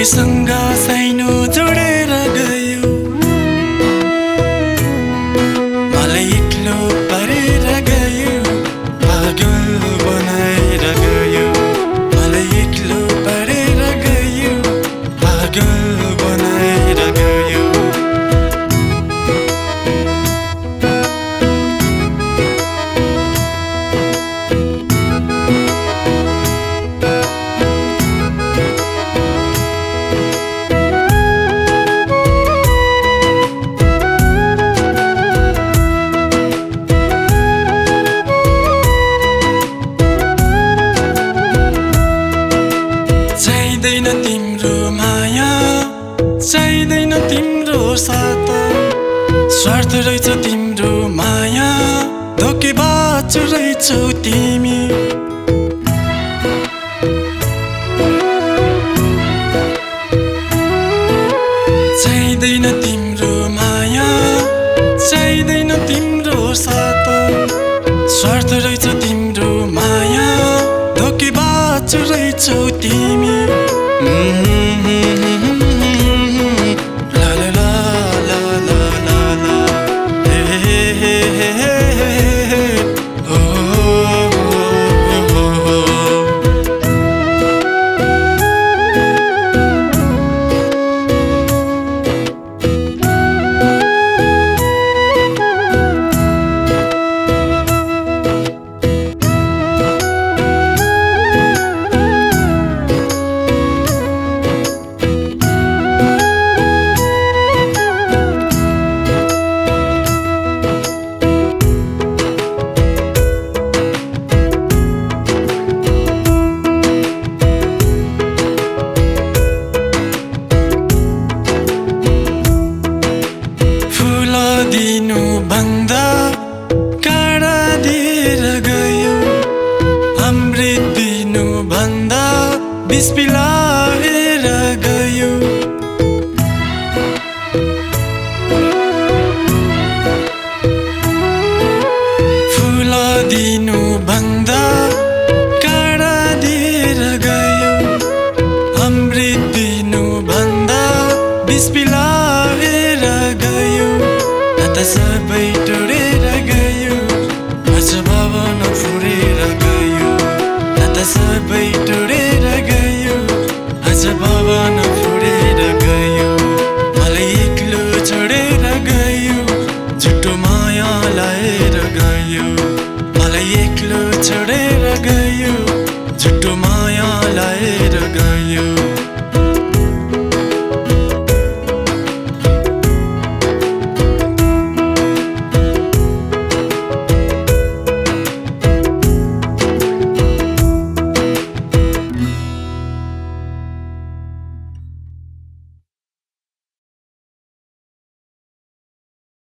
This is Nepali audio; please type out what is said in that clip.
तिमीसँग साइनो जोडेर गयो, मलाई एक्लो पारेर गयो, पागल बनाएर गयो, मलाई एक्लो पारेर गयो, पागल बनाएर गयो। चाहिँदैन तिम्रो माया, चाहिँदैन तिम्रो साथ, स्वार्थ रहेछ तिम्रो माया, धोकेबाज रहेछौ तिमी। चाहिँदैन तिम्रो माया, चाहिँदैन तिम्रो साथ, स्वार्थ रहेछ तिम्रो माया, धोकेबाज रहेछौ तिमी। दिनु भन्दा काँडा दिएर गयो, अमृत दिनु भन्दा विष पिलाएर गयो। फुल दिनु भन्दा काँडा दिएर गयो, अमृत दिनु भन्दा विष पिलाएर गयो। सबै टोडेर गयो, अझ भवन फुरेर गयो, सबै टोडेर गयो, अझ भवन फुरेर गयो। मलाई एक्लो छोडेर गयो, झुटो माया लाएर गयो, मलाई एक्लो छोडेर गयो, झुटो माया लाएर गयो।